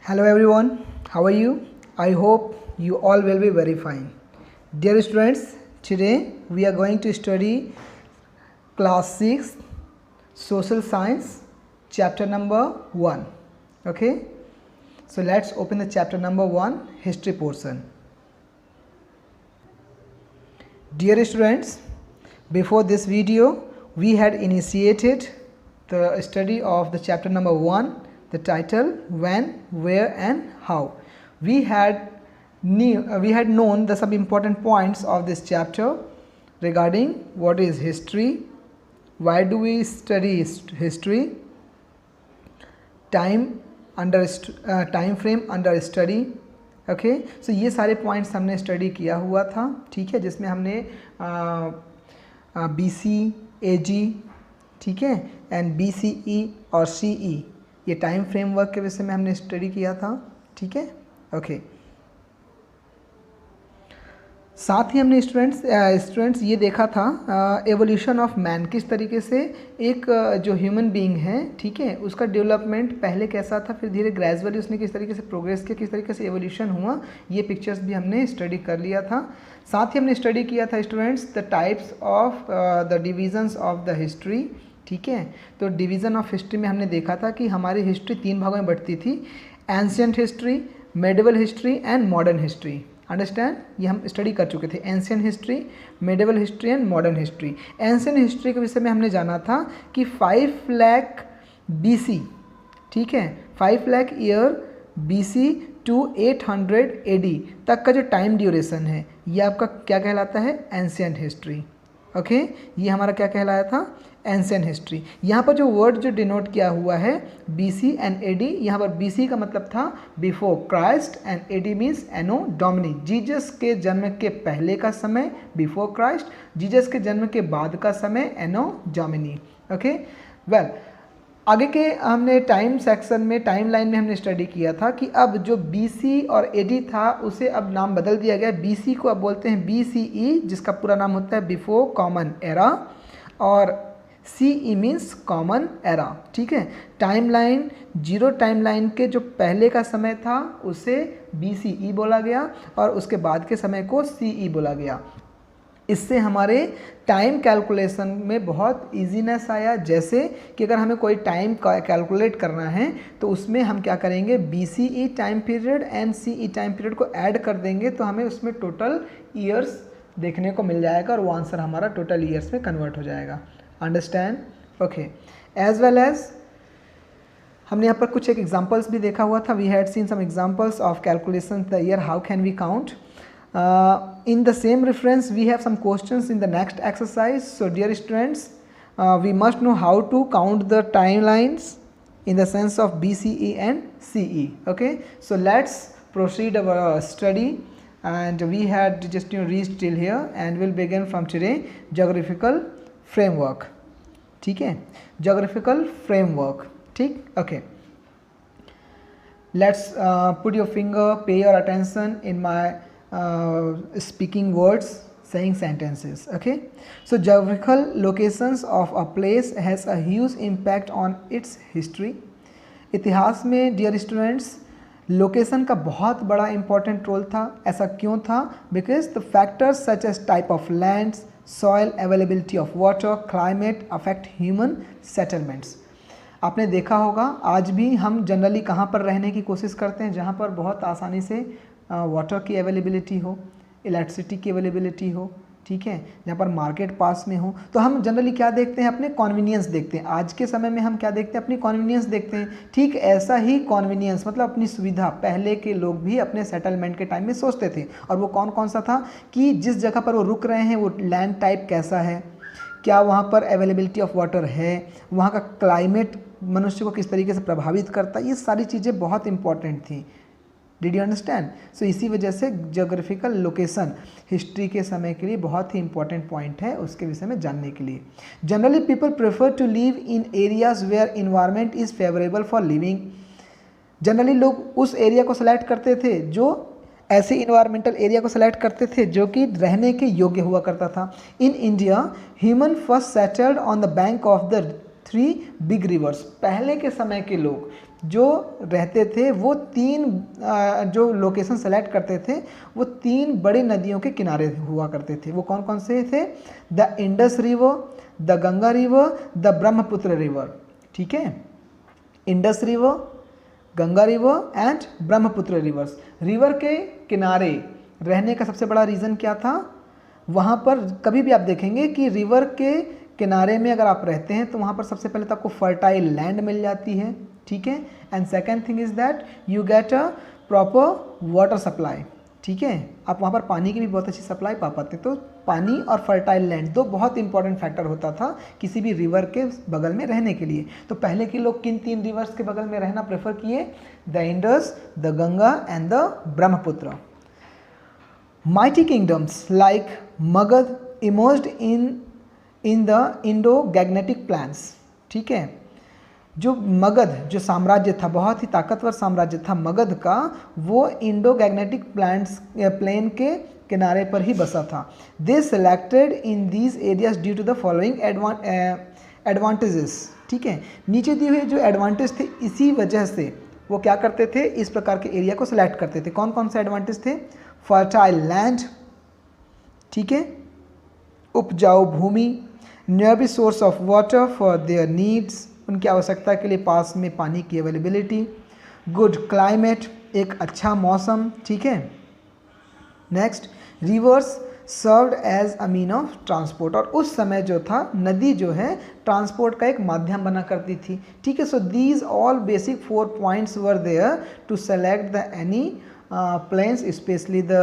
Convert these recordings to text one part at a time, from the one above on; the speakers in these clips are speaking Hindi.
Hello everyone, how are you? I hope you all will be very fine. Dear students, today we are going to study class 6 social science chapter number 1. Okay, so let's open the chapter number 1 history portion. Dear students, before this video we had initiated the study of the chapter number 1, the title when, where and how. We had known the some important points of this chapter regarding what is history, why do we study history, time frame under study. Okay so ये सारे पॉइंट्स हमने स्टडी किया हुआ था, ठीक है, जिसमें हमने BC, AG, ठीक है, एंड BCE और CE ये टाइम फ्रेमवर्क के विषय में हमने स्टडी किया था, ठीक है, ओके। साथ ही हमने स्टूडेंट्स ये देखा था एवोल्यूशन ऑफ मैन, किस तरीके से एक जो ह्यूमन बीइंग है, ठीक है, उसका डेवलपमेंट पहले कैसा था, फिर धीरे ग्रेजुअली उसने किस तरीके से प्रोग्रेस किया, किस तरीके से एवोल्यूशन हुआ, ये पिक्चर्स भी हमने स्टडी कर लिया था। साथ ही हमने स्टडी किया था students the types of the divisions of the history, ठीक है। तो डिवीज़न ऑफ हिस्ट्री में हमने देखा था कि हमारी हिस्ट्री 3 भागों में बढ़ती थी, ancient history, medieval history and modern history. Understand, ये हम स्टडी कर चुके थे, ancient history, medieval history and modern history. Ancient history के विषय में हमने जाना था कि 5 लाख BC, ठीक है, 5 lakh year BC to 800 AD तक का जो टाइम ड्यूरेशन है, ये आपका क्या कहलाता है, एंशियंट हिस्ट्री। ओके, ये हमारा क्या कहलाया था, एंशियंट हिस्ट्री। यहाँ पर जो वर्ड जो डिनोट किया हुआ है BC एंड AD, यहाँ पर BC का मतलब था before Christ and AD means anno domini, Jesus के जन्म के पहले का समय बिफोर क्राइस्ट, जीसस के जन्म के बाद का समय एनो डोमिनी। ओके, वेल आगे के हमने टाइम सेक्शन में, टाइम लाइन में हमने स्टडी किया था कि अब जो BC और AD था उसे अब नाम बदल दिया गया। BC को अब बोलते हैं BCE, जिसका पूरा नाम होता है बिफोर कॉमन एरा, और CE मीन्स कॉमन एरा, ठीक है। टाइमलाइन, जीरो टाइमलाइन के जो पहले का समय था उसे BCE बोला गया और उसके बाद के समय को CE बोला गया। इससे हमारे टाइम कैलकुलेशन में बहुत इजीनेस आया, जैसे कि अगर हमें कोई टाइम कैलकुलेट करना है तो उसमें हम क्या करेंगे, BCE time period and CE time period को ऐड कर देंगे तो हमें उसमें टोटल ईयर्स देखने को मिल जाएगा और वो आंसर हमारा टोटल ईयर्स में कन्वर्ट हो जाएगा। Understand, okay. As well as हमने यहाँ पर कुछ एक एग्जाम्पल्स भी देखा हुआ था। We had seen some examples of calculation the year, how can we count. In the same reference we have some questions in the next exercise. So dear students, we must know how to count the timelines in the sense of BCE and CE. Okay, so let's proceed our study, and we had just reached till here and we'll begin from today geographical framework, ठीक है, geographical framework, ठीक, okay. Let's put your finger, pay your attention in my speaking words, saying sentences, okay. So geographical locations of a place has a huge impact on its history. इतिहास में डियर स्टूडेंट्स लोकेशन का बहुत बड़ा इंपॉर्टेंट रोल था। ऐसा क्यों था, because the factors such as type of lands, soil, availability of water, climate affect human settlements. आपने देखा होगा आज भी हम जनरली कहाँ पर रहने की कोशिश करते हैं, जहाँ पर बहुत आसानी से वाटर की अवेलेबिलिटी हो, इलेक्ट्रिसिटी की अवेलेबिलिटी हो, ठीक है, जहाँ पर मार्केट पास में हो, तो हम जनरली क्या देखते हैं, अपने कॉन्वीनियंस देखते हैं। आज के समय में हम क्या देखते हैं, अपनी कॉन्वीनियंस देखते हैं। ठीक ऐसा ही कॉन्वीनियंस मतलब अपनी सुविधा पहले के लोग भी अपने सेटलमेंट के टाइम में सोचते थे, और वो कौन कौन सा था कि जिस जगह पर वो रुक रहे हैं वो लैंड टाइप कैसा है, क्या वहाँ पर अवेलेबिलिटी ऑफ वाटर है, वहाँ का क्लाइमेट मनुष्य को किस तरीके से प्रभावित करता है, ये सारी चीज़ें बहुत इंपॉर्टेंट थी। Did you understand. सो इसी वजह से ज्योग्राफिकल लोकेशन हिस्ट्री के समय के लिए बहुत ही इंपॉर्टेंट पॉइंट है, उसके विषय में जानने के लिए। Generally people prefer to live in areas where environment is favourable for living. Generally लोग उस एरिया को सेलेक्ट करते थे, जो ऐसे इन्वायरमेंटल एरिया को सेलेक्ट करते थे जो कि रहने के योग्य हुआ करता था। In India human first settled on the bank of the 3 big reverse. पहले के समय के लोग जो रहते थे वो 3 जो लोकेशन सेलेक्ट करते थे वो 3 बड़ी नदियों के किनारे हुआ करते थे। वो कौन कौन से थे? The Indus river, the Ganga river, the Brahmaputra river. ठीक है, Indus river, Ganga river and Brahmaputra reverse. River के किनारे रहने का सबसे बड़ा रीज़न क्या था? वहाँ पर कभी भी आप देखेंगे कि रिवर के किनारे में अगर आप रहते हैं तो वहाँ पर सबसे पहले तो आपको फर्टाइल लैंड मिल जाती है। ठीक है, and second thing is that you get a proper water supply. ठीक है, आप वहाँ पर पानी की भी बहुत अच्छी सप्लाई पा पाते। तो पानी और फर्टाइल लैंड 2 बहुत इंपॉर्टेंट फैक्टर होता था किसी भी रिवर के बगल में रहने के लिए। तो पहले के लोग किन 3 रिवर्स के बगल में रहना प्रेफर किए? The Indus, the Ganga and the Brahmaputra. Mighty kingdoms like Magad emerged in the Indo-Gangetic plains। ठीक है, जो मगध जो साम्राज्य था, बहुत ही ताकतवर साम्राज्य था मगध का, वो इंडो गैग्नेटिक प्लेन के किनारे पर ही बसा था। They selected in these areas due to the following advantages. ठीक है, नीचे दिए हुए जो एडवांटेज थे इसी वजह से वो क्या करते थे, इस प्रकार के एरिया को सिलेक्ट करते थे। कौन कौन से एडवांटेज थे? फर्टाइल लैंड, ठीक है, उपजाऊ भूमि, nearby source of water for their needs, उनकी आवश्यकता के लिए पास में पानी की अवेलेबिलिटी, गुड क्लाइमेट, एक अच्छा मौसम। ठीक है, next, rivers served as a mean of transport. और उस समय जो था नदी जो है ट्रांसपोर्ट का एक माध्यम बना करती थी। ठीक है, so these all basic 4 points were there to select the any plains, especially the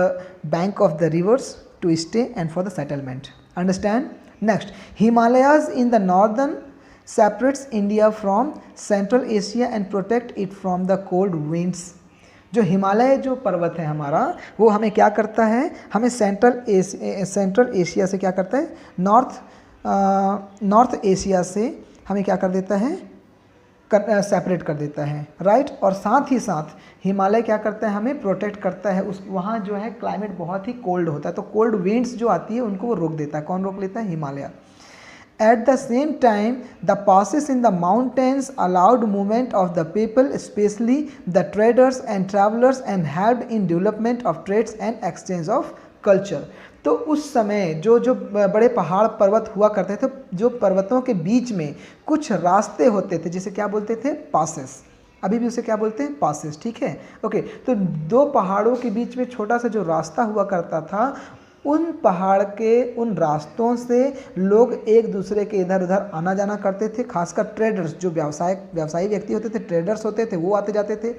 bank of the rivers, to stay and for the settlement. Understand? Next, Himalayas in the northern separates India from Central Asia and protect it from the cold winds. जो हिमालय जो पर्वत है हमारा, वो हमें क्या करता है? हमें सेंट्रल एशिया से क्या करता है? नॉर्थ एशिया से हमें क्या कर देता है? सेपरेट कर देता है, राइट। और साथ ही साथ हिमालय क्या करता है? हमें प्रोटेक्ट करता है। उस वहाँ जो है क्लाइमेट बहुत ही कोल्ड होता है, तो कोल्ड विंड्स जो आती है उनको वो रोक देता है। कौन रोक लेता है? Himalaya. At the same time, the passes in the mountains allowed movement of the people, especially the traders and travelers, and helped in development of trades and exchange of culture. तो उस समय जो बड़े पहाड़ पर्वत हुआ करते थे, जो पर्वतों के बीच में कुछ रास्ते होते थे, जिसे क्या बोलते थे? पासेस। अभी भी उसे क्या बोलते हैं? पासेस। ठीक है, ओके। तो 2 पहाड़ों के बीच में छोटा सा जो रास्ता हुआ करता था, उन पहाड़ के उन रास्तों से लोग एक दूसरे के इधर उधर आना जाना करते थे। खासकर ट्रेडर्स, जो व्यवसायी व्यक्ति होते थे, ट्रेडर्स होते थे, वो आते जाते थे,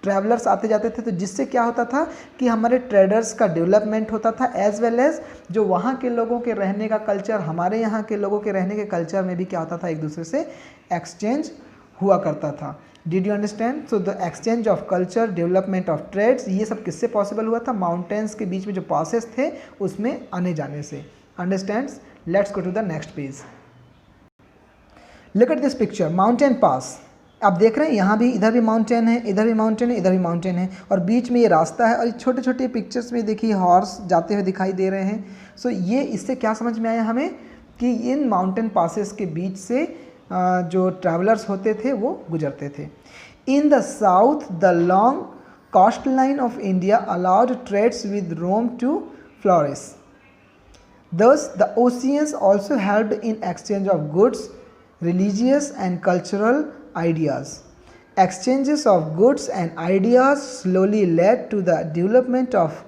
ट्रैवलर्स आते जाते थे। तो जिससे क्या होता था कि हमारे ट्रेडर्स का डेवलपमेंट होता था, एज वेल एज जो वहाँ के लोगों के रहने का कल्चर, हमारे यहाँ के लोगों के रहने के कल्चर में भी क्या होता था? एक दूसरे से एक्सचेंज हुआ करता था। Did you understand? So the exchange of culture, development of trades, ये सब किससे पॉसिबल हुआ था? माउंटेन्स के बीच में जो पासेस थे उसमें आने जाने से। Understands? Let's go to the next page. Look at this picture, mountain pass. आप देख रहे हैं यहाँ भी, इधर भी माउंटेन है, इधर भी माउंटेन है, इधर भी माउंटेन है, और बीच में ये रास्ता है। और ये छोटे छोटे पिक्चर्स में देखिए हॉर्स जाते हुए दिखाई दे रहे हैं। सो ये इससे क्या समझ में आया हमें कि इन माउंटेन पासेस के बीच से जो ट्रैवलर्स होते थे वो गुजरते थे। In the south the long coast line of India allowed trades with Rome to flourish. Thus the oceans also helped in exchange of goods, religious and cultural ideas. Exchanges of goods and ideas slowly led to the development of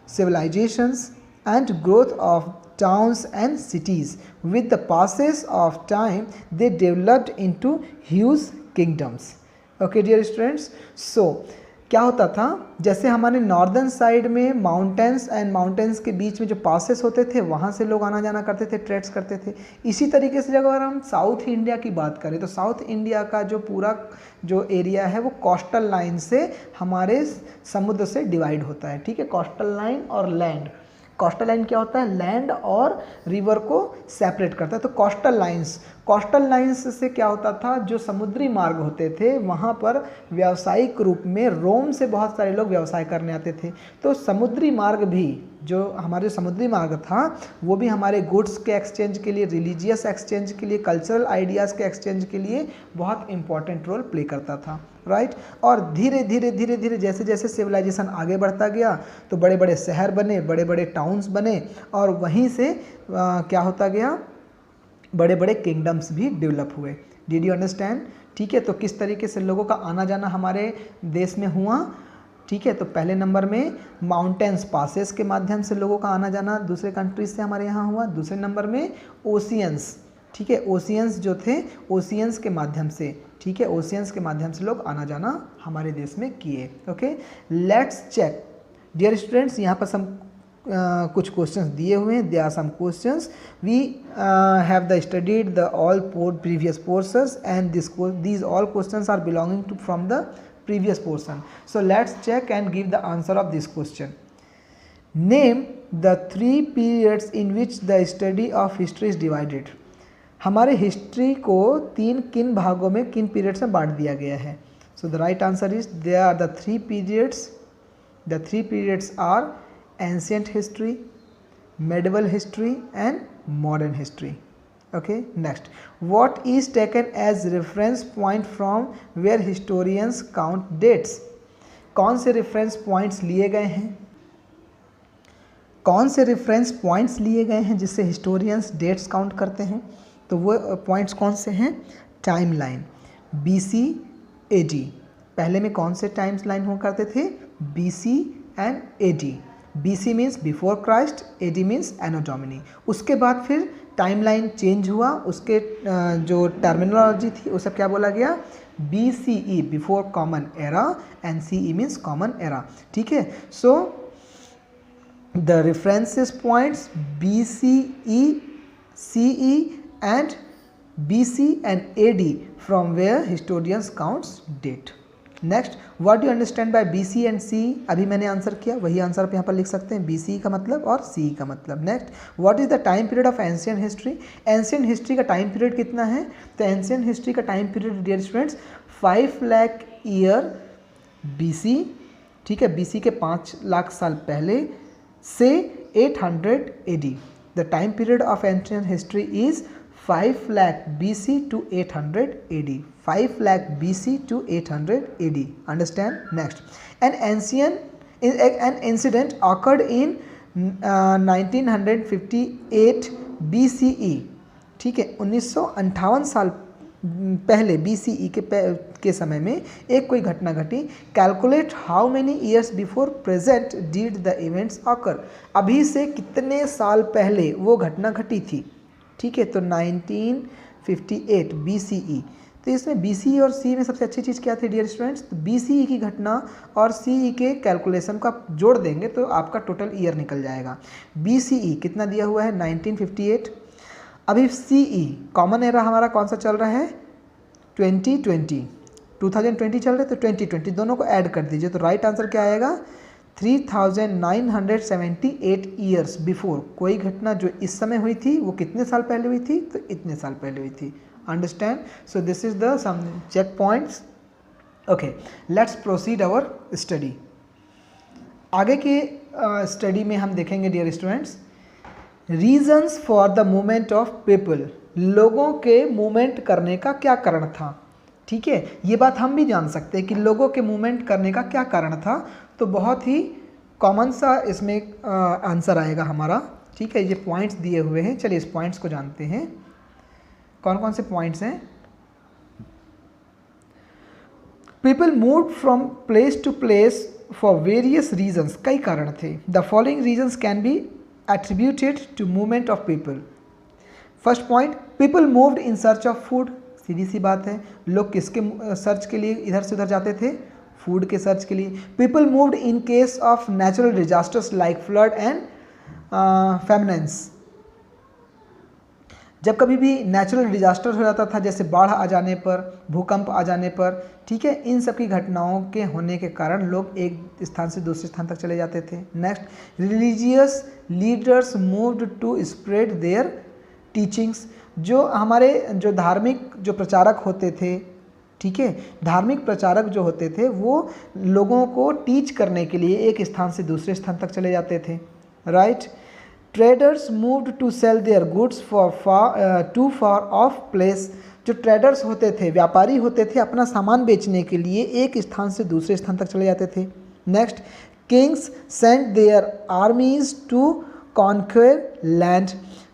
civilizations and growth of towns and cities. With the passage of time, they developed into huge kingdoms. Okay, dear students. So, क्या होता था? जैसे हमारे नॉर्दर्न साइड में माउंटेन्स के बीच में जो पासेस होते थे, वहाँ से लोग आना जाना करते थे, ट्रेड्स करते थे। इसी तरीके से अगर हम साउथ इंडिया की बात करें तो साउथ इंडिया का जो पूरा जो एरिया है वो कोस्टल लाइन से, हमारे समुद्र से डिवाइड होता है। ठीक है, कोस्टल लाइन और लैंड। कोस्टल लाइन क्या होता है? लैंड और रिवर को सेपरेट करता है। तो कोस्टल लाइंस से क्या होता था? जो समुद्री मार्ग होते थे वहाँ पर व्यावसायिक रूप में रोम से बहुत सारे लोग व्यवसाय करने आते थे। तो समुद्री मार्ग भी जो हमारे समुद्री मार्ग था वो भी हमारे गुड्स के एक्सचेंज के लिए, रिलीजियस एक्सचेंज के लिए, कल्चरल आइडियाज़ के एक्सचेंज के लिए बहुत इंपॉर्टेंट रोल प्ले करता था, राइट। और धीरे धीरे जैसे जैसे सिविलाइजेशन आगे बढ़ता गया तो बड़े बड़े शहर बने, बड़े बड़े टाउन्स बने, और वहीं से क्या होता गया, बड़े बड़े किंगडम्स भी डेवलप हुए। Did you understand? ठीक है, तो किस तरीके से लोगों का आना जाना हमारे देश में हुआ। ठीक है, तो पहले नंबर में माउंटेन्स पासेस के माध्यम से लोगों का आना जाना दूसरे कंट्रीज से हमारे यहाँ हुआ। दूसरे नंबर में ओशियंस, ठीक है, ओशियंस जो थे, ओशियंस के माध्यम से, ठीक है, ओशियंस के माध्यम से लोग आना जाना हमारे देश में किए। Okay, let's check dear students, यहाँ पर हम कुछ क्वेश्चंस दिए हुए हैं। There are some questions we have the studied the all previous courses and these all questions are belonging to from the previous portion. So let's check and give the answer of this question. Name the 3 periods in which the study of history is divided. हमारे हिस्ट्री को किन भागों में, किन पीरियड्स में बांट दिया गया है। So the right answer is there are the 3 periods. The 3 periods are ancient history, medieval history and modern history. Okay, next, what is taken as reference point from where historians count dates? कौन से reference points लिए गए हैं, कौन से reference points लिए गए हैं जिससे historians dates count करते हैं? तो वो points कौन से हैं? टाइमलाइन, BC AD, पहले में कौन से टाइम्स लाइन हुआ करते थे? BC and AD। BC means before Christ, AD means anno domini. उसके बाद फिर टाइमलाइन चेंज हुआ, उसके जो टर्मिनोलॉजी थी वो सब क्या बोला गया? BCE, before common era, and CE means common era. ठीक है, so the references points BCE, CE and BC and AD from where historians counts date. Next, what you understand by BC and CE? अभी मैंने आंसर किया, वही आंसर आप यहाँ पर लिख सकते हैं, BCE का मतलब और CE का मतलब। Next, what is the time period of ancient history? Ancient history का टाइम पीरियड कितना है? तो एंशिएंट हिस्ट्री का time period dear students 5 lakh year BC, ठीक है, BC के 5 लाख साल पहले से 800 AD। The time period of ancient history is 5 lakh BC to 800 AD. 5 lakh BC to 800 AD. Understand? Next, an incident occurred in 1958 BCE. ठीक है, 1958 साल पहले BCE के समय में एक कोई घटना घटी। Calculate how many years before present did the events occur. अभी से कितने साल पहले वो घटना घटी थी? ठीक है, तो 1958 BCE। तो इसमें BCE और CE में सबसे अच्छी चीज़ क्या थी डियर स्टूडेंट्स? तो BCE की घटना और CE के कैलकुलेशन को आप जोड़ देंगे तो आपका टोटल ईयर निकल जाएगा। BCE कितना दिया हुआ है? 1958। अभी CE कॉमन एरा हमारा कौन सा चल रहा है? 2020 चल रहा है, तो 2020 दोनों को ऐड कर दीजिए तो राइट आंसर क्या आएगा? 3978 ईयर्स बिफोर। कोई घटना जो इस समय हुई थी वो कितने साल पहले हुई थी? तो इतने साल पहले हुई थी। Understand? So this is the some check points. Okay, let's proceed our study. आगे के स्टडी में हम देखेंगे dear students, reasons for the movement of people. लोगों के मूवमेंट करने का क्या कारण था? ठीक है, ये बात हम भी जान सकते हैं कि लोगों के मूवमेंट करने का क्या कारण था। तो बहुत ही कॉमन सा इसमें आंसर आएगा हमारा। ठीक है, ये पॉइंट्स दिए हुए हैं, चलिए इस पॉइंट्स को जानते हैं। कौन कौन से पॉइंट्स हैं? People moved from place to place for various reasons. कई कारण थे। The following reasons can be attributed to movement of people. First point, people moved in search of food. सीधी सी बात है, लोग किसके सर्च के लिए इधर से उधर जाते थे? फूड के सर्च के लिए। People moved in case of natural disasters like flood and famines. जब कभी भी नेचुरल डिजास्टर हो जाता था, जैसे बाढ़ आ जाने पर, भूकंप आ जाने पर, ठीक है, इन सब की घटनाओं के होने के कारण लोग एक स्थान से दूसरे स्थान तक चले जाते थे। Next, religious leaders moved to spread their teachings. जो हमारे जो धार्मिक जो प्रचारक होते थे, ठीक है, धार्मिक प्रचारक जो होते थे वो लोगों को टीच करने के लिए एक स्थान से दूसरे स्थान तक चले जाते थे। Right. Traders moved to sell their goods to far off place. जो ट्रेडर्स होते थे, व्यापारी होते थे, अपना सामान बेचने के लिए एक स्थान से दूसरे स्थान तक चले जाते थे। Next, kings sent their armies to conquer land.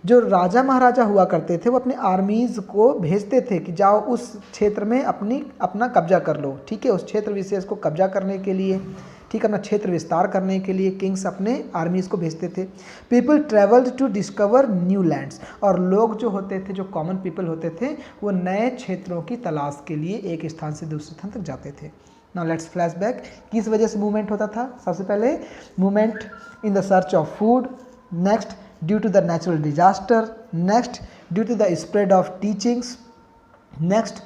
जो राजा महाराजा हुआ करते थे वो अपने आर्मीज़ को भेजते थे कि जाओ उस क्षेत्र में अपना कब्जा कर लो, ठीक है, उस क्षेत्र विशेष को कब्जा करने के लिए, ठीक, अपना क्षेत्र विस्तार करने के लिए किंग्स अपने आर्मीज़ को भेजते थे। People travelled to discover new lands. और लोग जो होते थे, जो कॉमन पीपल होते थे, वो नए क्षेत्रों की तलाश के लिए एक स्थान से दूसरे स्थान तक जाते थे। Now let's flashback. किस वजह से मूवमेंट होता था? सबसे पहले movement in the search of food, next due to the natural disaster, next due to the spread of teachings, next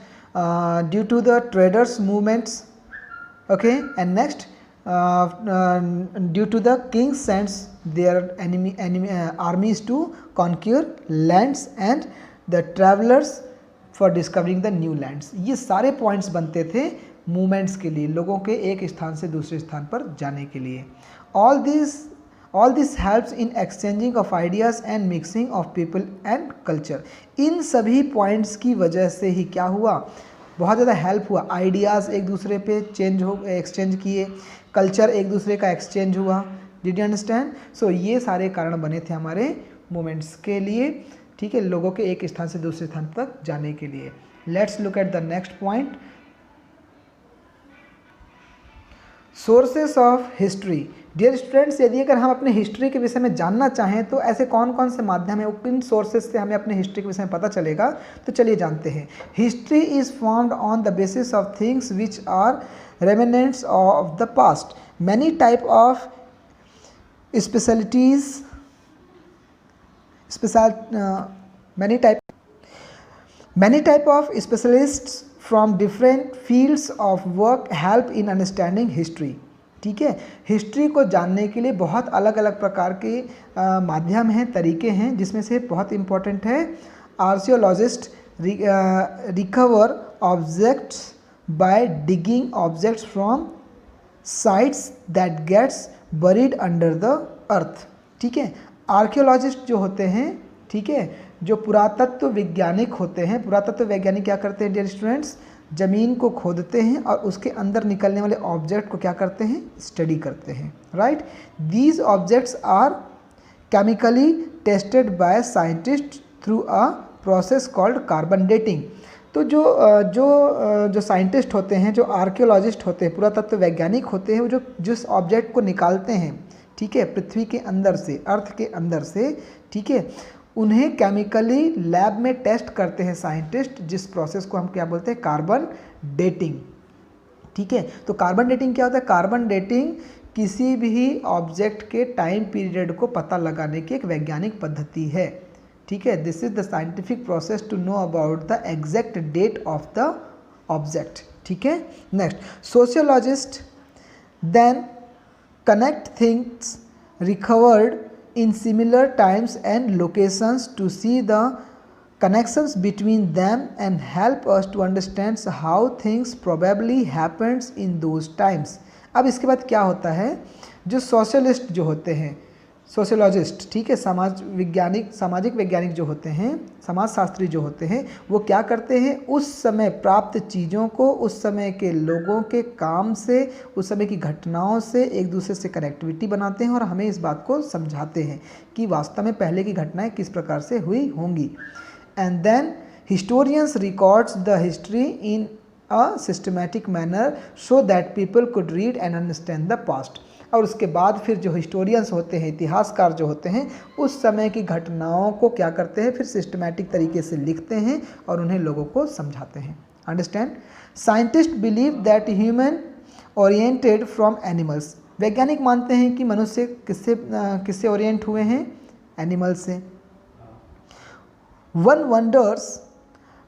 due to the traders movements, okay, and next due to the king sends their armies to conquer lands and the travelers for discovering the new lands। ये सारे पॉइंट्स बनते थे मूवमेंट्स के लिए, लोगों के एक स्थान से दूसरे स्थान पर जाने के लिए। All this helps in exchanging of ideas and mixing of people and culture। इन सभी पॉइंट्स की वजह से ही क्या हुआ? बहुत ज़्यादा हेल्प हुआ। आइडियाज़ एक दूसरे पे एक्सचेंज किए, कल्चर एक दूसरे का एक्सचेंज हुआ। Did you understand? सो ये सारे कारण बने थे हमारे मूवमेंट्स के लिए, ठीक है, लोगों के एक स्थान से दूसरे स्थान तक जाने के लिए। Let's look at the next point, sources of history. Dear students, यदि अगर हम अपने हिस्ट्री के विषय में जानना चाहें तो ऐसे कौन कौन से माध्यम है, किन सोर्सेस से हमें अपने हिस्ट्री के विषय में पता चलेगा, तो चलिए जानते हैं। History is formed on the basis of things which are remnants of the past. Many type of many type of specialists from different fields of work help in understanding history। ठीक है, हिस्ट्री को जानने के लिए बहुत अलग अलग प्रकार के माध्यम हैं, तरीके हैं, जिसमें से बहुत इम्पोर्टेंट है archaeologist recover objects by digging objects from sites that gets buried under the earth. ठीक है, आर्कियोलॉजिस्ट जो होते हैं, ठीक है, जो पुरातत्व वैज्ञानिक होते हैं, पुरातत्व वैज्ञानिक क्या करते हैं डियर स्टूडेंट्स? ज़मीन को खोदते हैं और उसके अंदर निकलने वाले ऑब्जेक्ट को क्या करते हैं? स्टडी करते हैं, right. These objects are chemically tested by scientist through a process called carbon dating. तो जो साइंटिस्ट होते हैं, जो आर्कियोलॉजिस्ट होते हैं, पुरातत्व वैज्ञानिक होते हैं, वो जो जिस ऑब्जेक्ट को निकालते हैं, ठीक है, पृथ्वी के अंदर से, अर्थ के अंदर से, ठीक है, उन्हें केमिकली लैब में टेस्ट करते हैं साइंटिस्ट, जिस प्रोसेस को हम क्या बोलते हैं? Carbon dating. ठीक है, तो कार्बन डेटिंग क्या होता है? कार्बन डेटिंग किसी भी ऑब्जेक्ट के टाइम पीरियड को पता लगाने की एक वैज्ञानिक पद्धति है। ठीक है, this is the scientific process to know about the exact date of the object. ठीक है, next, sociologist then connect things recovered in similar times and locations to see the connections between them and help us to understand how things probably happens in those times। अब इसके बाद क्या होता है? जो सोशलिस्ट जो होते हैं, सोशियोलॉजिस्ट, ठीक है, सामाजिक वैज्ञानिक जो होते हैं, समाजशास्त्री जो होते हैं, वो क्या करते हैं? उस समय प्राप्त चीज़ों को, उस समय के लोगों के काम से, उस समय की घटनाओं से एक दूसरे से कनेक्टिविटी बनाते हैं और हमें इस बात को समझाते हैं कि वास्तव में पहले की घटनाएं किस प्रकार से हुई होंगी। And then historians records the history in a systematic manner so that people could read and understand the past. और उसके बाद फिर जो हिस्टोरियंस होते हैं, इतिहासकार जो होते हैं, उस समय की घटनाओं को क्या करते हैं? फिर सिस्टमैटिक तरीके से लिखते हैं और उन्हें लोगों को समझाते हैं। Understand? Scientist believe that human oriented from animals. वैज्ञानिक मानते हैं कि मनुष्य किससे ओरिएंट हुए हैं? एनिमल से। One wonders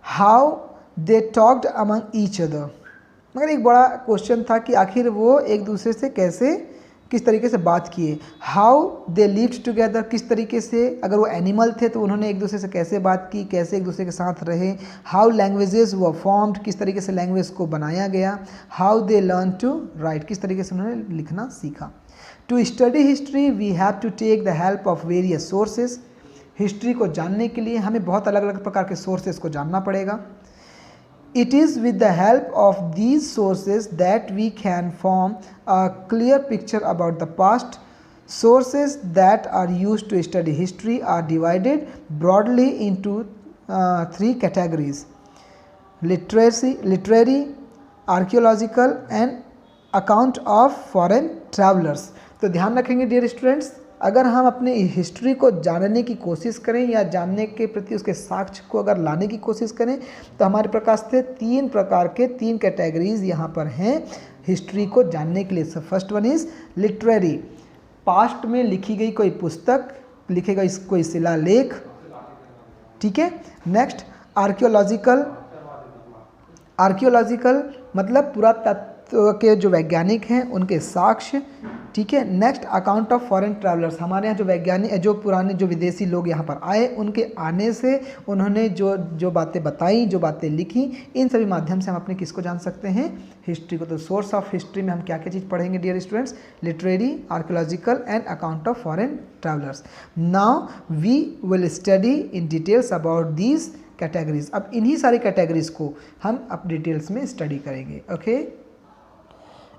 how they talked among each other. मगर एक बड़ा क्वेश्चन था कि आखिर वो एक दूसरे से कैसे किस तरीके से बात किए। हाउ दे लिव्ड टुगेदर, किस तरीके से, अगर वो एनिमल थे तो उन्होंने एक दूसरे से कैसे बात की, कैसे एक दूसरे के साथ रहे। हाउ लैंग्वेजेस वर फॉर्म्ड, किस तरीके से लैंग्वेज को बनाया गया। How they learn to write, किस तरीके से उन्होंने लिखना सीखा। To study history we have to take the help of various sources, history को जानने के लिए हमें बहुत अलग अलग प्रकार के सोर्सेज को जानना पड़ेगा। It is with the help of these sources that we can form a clear picture about the past. Sources that are used to study history are divided broadly into three categories: literary, archaeological and account of foreign travelers. तो ध्यान रखेंगे डियर स्टूडेंट्स, अगर हम अपने हिस्ट्री को जानने की कोशिश करें या जानने के प्रति उसके साक्ष्य को अगर लाने की कोशिश करें तो हमारे प्रकाश से तीन प्रकार के तीन कैटेगरीज यहाँ पर हैं हिस्ट्री को जानने के लिए। First one is literary, past में लिखी गई कोई पुस्तक, लिखे गई कोई शिलालेख, ठीक है। नेक्स्ट आर्कियोलॉजिकल, आर्कियोलॉजिकल मतलब पुरातत्व के जो वैज्ञानिक हैं उनके साक्ष्य, ठीक है। Next account of foreign travellers, हमारे यहाँ जो वैज्ञानिक जो पुराने जो विदेशी लोग यहाँ पर आए उनके आने से उन्होंने जो बातें बताई, जो बातें लिखी, इन सभी माध्यम से हम अपने किसको जान सकते हैं, हिस्ट्री को। तो सोर्स ऑफ हिस्ट्री में हम क्या क्या चीज़ पढ़ेंगे dear students, literary, archaeological and account of foreign travellers. Now we will study in details about these categories. अब इन्हीं सारी कैटेगरीज को हम अब डिटेल्स में स्टडी करेंगे।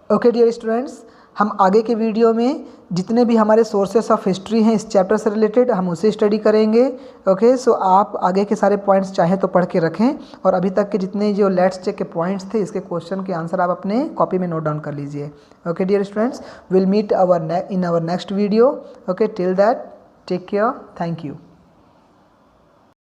ओके डियर स्टूडेंट्स, हम आगे के वीडियो में जितने भी हमारे सोर्सेस ऑफ हिस्ट्री हैं इस चैप्टर से रिलेटेड हम उसे स्टडी करेंगे। ओके, सो आप आगे के सारे पॉइंट्स चाहे तो पढ़ के रखें और अभी तक के जितने जो लेट्स चेक के पॉइंट्स थे इसके क्वेश्चन के आंसर आप अपने कॉपी में नोट डाउन कर लीजिए। Okay dear students, will meet in our next video. Okay, till that take care, thank you.